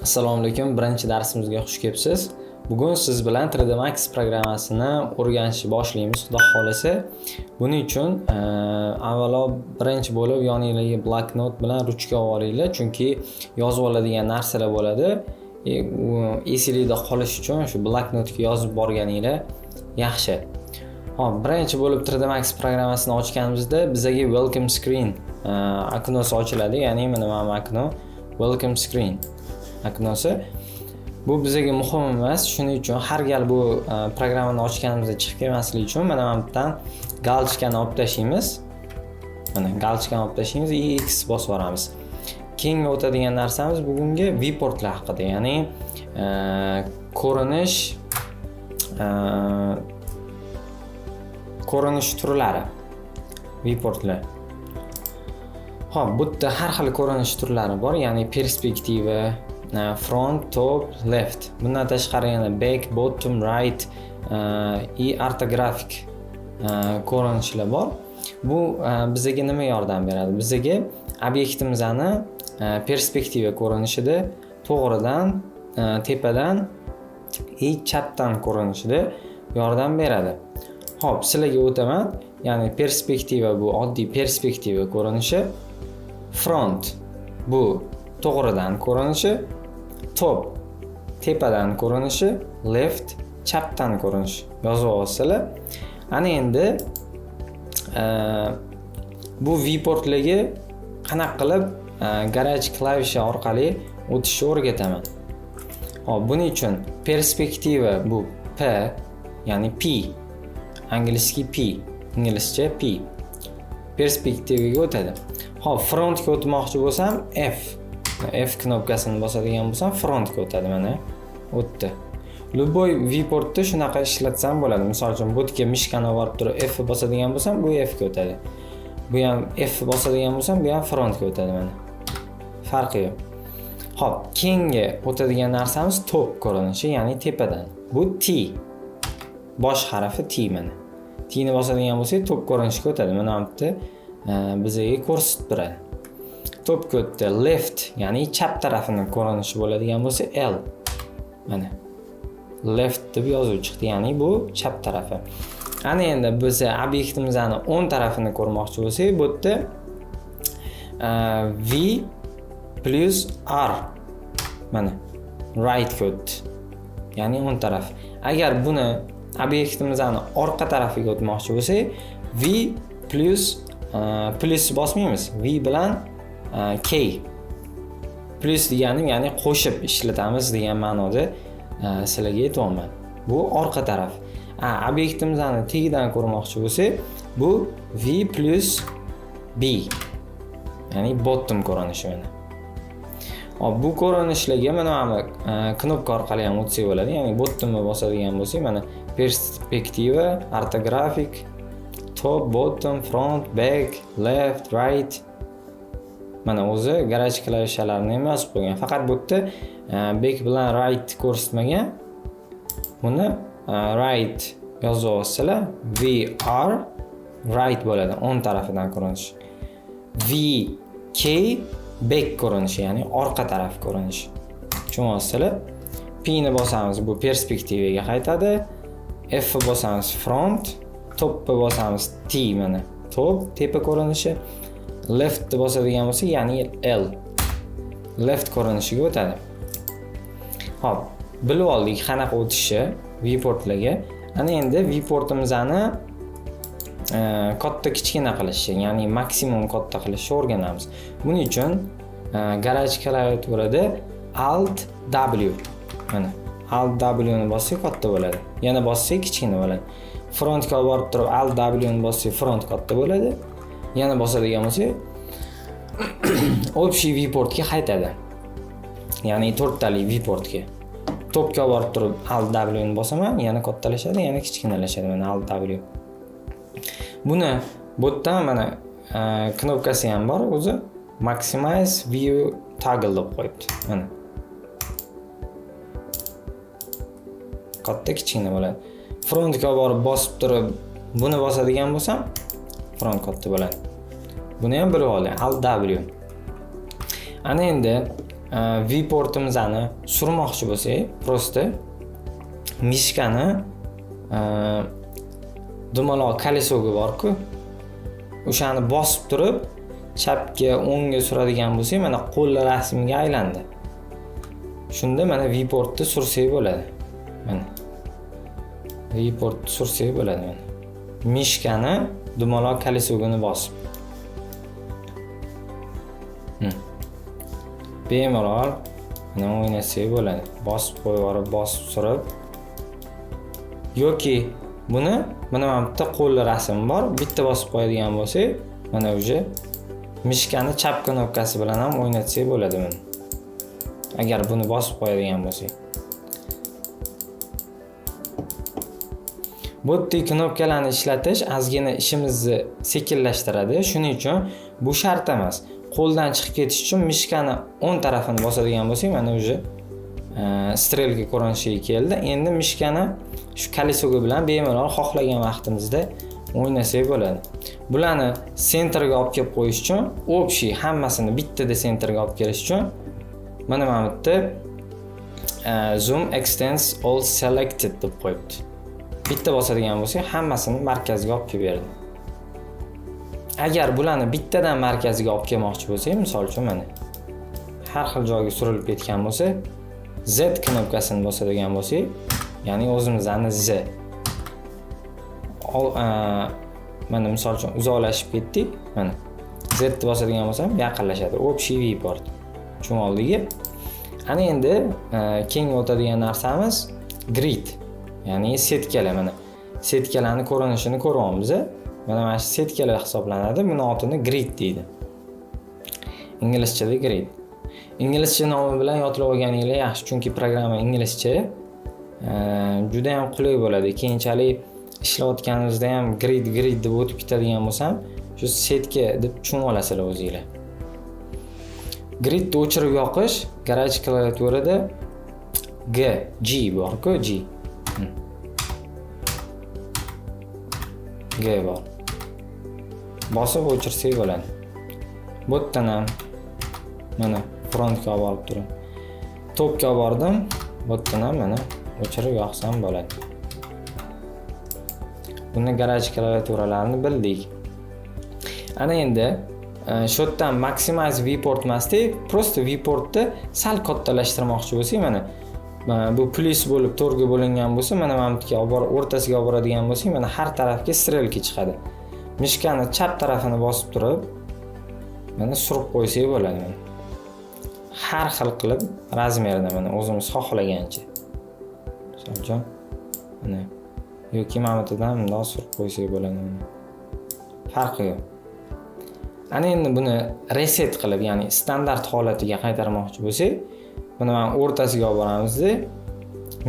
Assalomu alaykum. Birinchi darsimizga xush kelibsiz. Bugun siz bilan 3D Max programmasini o'rganishni boshlaymiz, xudo xolasa. Buning uchun avvalo birinchi bo'lib yoningizga bloknot bilan ruchka olinglar, chunki yozib oladigan narsalar bo'ladi. Esingizda qolish uchun shu bloknotga yozib borganinglar yaxshi. Hop, birinchi bo'lib 3D Max programmasini ochganimizda bizga welcome screen oknosi ochiladi, ya'ni mana bu okno welcome screen oknosi. Bu bizga muhim emas, shuning uchun har gal bu programmani ochganimizda chiqib kelmasligi uchun mana bu yerdan galchkani olib tashlaymiz. Mana galchkani olib tashlaymiz, X bosib yuboramiz. Keyingi o'tadigan narsamiz bugungi viewportlar haqida, ya'ni ko'rinish turlari, viewportlar. Hop, bu yerda har xil ko'rinish turlari bor, ya'ni perspektiva, front, top, left. Bundan tashqari yana back, bottom, right ortografik ko'rinishlar bor. Bu bizga nima yordam beradi? Bizga obyektimizni perspektiva ko'rinishida to'g'ridan, tepadan, chapdan ko'rinishida yordam beradi. Hop, sizlarga o'taman. Ya'ni perspektiva bu oddiy perspektiva ko'rinishi, front bu to'g'ridan ko'rinishi, top tepadan ko'rinishi, left chapdan ko'rinishi yozib olsizlar. Ana endi bu viewportlarga qanaqa qilib garaj klavishi orqali o'tishni o'rgataman. Hop, buning uchun perspektiva bu P, ya'ni P, angliyski P, inglizcha P. Perspektivaga o'tadi. Hop, frontga o'tmoqchi bo'lsam F knopkasini bosadigan bo'lsam frontga o'tadi, mana o'tdi. Любой viewportda shunaqa ishlatsam bo'ladi. Misol uchun botga mishkani olib turib F bosadigan bo'lsam, bu F ga o'tadi. Bu ham F bosadigan bo'lsam, bu ham frontga o'tadi, mana. Farqi yo'q. Hop, keyingi o'tadigan narsamiz top ko'rinishi, ya'ni tepadan. Bu T. Bosh harfi T mana. T ni bosadigan bo'lsak, top ko'rinishga o'tadi. Mana bu yerda bizga ko'rsatib turadi. Top o'tdi, left, ya'ni chap tarafining ko'rinishi bo'ladigan bo'lsa L. Mana. Left deb yozuv chiqdi, ya'ni bu chap tarafi. Ana endi biz obyektimizni o'ng tarafini ko'rmoqchi bo'lsak, bu yerda V plus R. Mana right o'tdi. Ya'ni o'ng taraf. Agar buni obyektimizni orqa tarafiga o'tmoqchi bo'lsak, V plus bosmaymiz. V bilan K. Plus degani, ya'ni qo'shib ishlatamiz degan ma'noda sizlarga aytayapman. Bu orqa taraf. Obyektimizni tagidan ko'rmoqchi bo'lsak, bu V plus B. Ya'ni bottom ko'rinishi mana. Hop, bu ko'rinishlarga mana knopka orqali ham o'tsak bo'ladi. Ya'ni bottomni bosadigan bo'lsak, mana perspektiva, ortografik, top, bottom, front, back, left, right. Mana o'zi garaj klavishlarini ham yozib qo'ygan. Faqat bu yerda back bilan right ko'rsatmagan. Buni right yozib olsanglar, VR right bo'ladi, o'ng tarafidan ko'rinish. VK back ko'rinishi, ya'ni orqa taraf ko'rinishi. Tushunasizlar? P ni bosamiz, bu perspektivaga qaytadi. F bosamiz front, top bosamiz T, mana top tepa ko'rinishi. Left bosadigan bo'lsa, ya'ni L. Left ko'rinishiga o'tadi. Hop, bilib oldik qanaqa o'tishi viewportlarga. Ana endi viewportimizni katta kichkina qilishi, ya'ni maksimum katta qilishni o'rganamiz. Buning uchun garaj klaviaturada Alt W. Mana Alt W ni bossak katta bo'ladi. Yana bossak kichkina bo'ladi. Frontga borib turib Alt W ni bossak front katta bo'ladi. Yana bosadigan bo'lsak общий viewportga qaytadi. Ya'ni to'rttali viewportga. Topga borib turib Alt W ni bosaman, yana kattalashadi, yana kichkinalashadi, mana Alt W. Buni bu yerdan mana knopkasi ham bor, o'zi maximize view toggle deb qo'yibdi. Mana. Katta kichkina bo'ladi. Frontga borib bosib turib buni bosadigan bo'lsam, front katta bo'ladi. Buni ham bilib oling, Alt W. Ana endi viewportimizni surmoqchi bo'lsak, prosta mishkani dumaloq kolesoga bor-ku, o'shani bosib turib, chapga, o'ngga suradigan bo'lsak, mana qo'l rasmiga aylandi. Shunda mana viewportni sursak bo'ladi. Mana viewportni sursak bo'ladi mana. Mishkani dumaloq kolesogini bosib. Bemalol mana o'ynatsak bo'ladi. Bosib qo'yib, bosib surib. Yoki buni mana bitta qo'l rasmi bor, bitta bosib qo'yadigan bo'lsak, mana uje mishkani chap knopkasi bilan ham o'ynatsak bo'ladi buni. Agar buni bosib qo'yadigan bo'lsak. Bu knopkalarni ishlatish ozgina ishimizni sekinlashtiradi. Shuning uchun bu shart emas. Qo'ldan chiqib ketish uchun mishkani o'ng tarafini bosadigan bo'lsak, mana uje strelka ko'rinishiga keldi. Endi mishkani shu kolesoga bilan bemalol xohlagan vaqtimizda o'ynasak bo'ladi. Bularni sentrga olib kelib qo'yish uchun, общий hammasini bittada sentrga olib kelish uchun mana bu yerda zoom extends all selected deb qo'yibdi. Bitta bosadigan bo'lsak, hammasini markazga olib kelib berdi. Agar bularni bittadan markazga olib kelmoqchi bo'lsak, misol uchun mana har xil joyga surilib ketgan bo'lsa, Z knopkasini bosadigan bo'lsak, ya'ni o'zimizning Z. Mana misol uchun uzoqlashib ketdik, mana Z ni bosadigan bo'lsam, yaqinlashadi. Общий viewport. Tushunoldik. Ana endi keng o'tadigan narsamiz grid, ya'ni setkalar. Mana setkalarning ko'rinishini ko'ryapmiz. Mana shu setkalar hisoblanadi. Buni otini grid deydi. Inglizchada grid. Inglizcha nomi bilan yodlab olganinglar yaxshi, chunki programma inglizcha. Juda ham qulay bo'ladi. Keyinchalik ishlayotganingizda ham grid deb o'tib ketadigan bo'lsam, shu setka deb tushunib olasizlar o'zingizlar. Gridni o'chirib yoqish garaj klaviaturada G bor-ku, G. G bor. Bosib o'chirsak bo'ladi. Bu yerdan ham mana frontga olib borib turing. Topga olib bordim. Bu yerdan ham mana o'chirib yoqsam bo'ladi. Buni garaj klaviaturalarni bildik. Ana endi shu yerdan maximize viewport emasdi, prosta viewportni sal kattalashtirmoqchi bo'lsak, mana bu plus bo'lib to'rtga bo'lingan bo'lsa, mana bunga olib borib o'rtasiga olib boradigan bo'lsak, mana har tarafga strelka chiqadi. Mishkani chap tarafini bosib turib, mana surib qo'ysak bo'ladi. Har xil qilib razmerda mana o'zimiz xohlagancha. Masalan, mana yoki mamatidan bundoq surib qo'ysak bo'ladi. Farqi yo'q. Ana endi buni reset qilib, ya'ni standart holatiga qaytarmoqchi bo'lsak, buni mana o'rtasiga olib boramiz-da,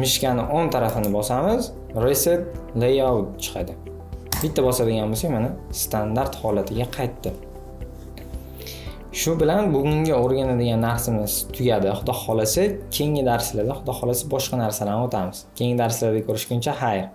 mishkani o'ng tarafini bosamiz, reset layout chiqadi. Bitta bosadigan bo'lsak, mana standart holatiga qaytdi. Shu bilan bugungi o'rganadigan narsamiz tugadi. Xudo xolasa, keyingi darslarda, xudo xolasa boshqa narsalarni o'tamiz. Keyingi darslarda ko'rishguncha xayr.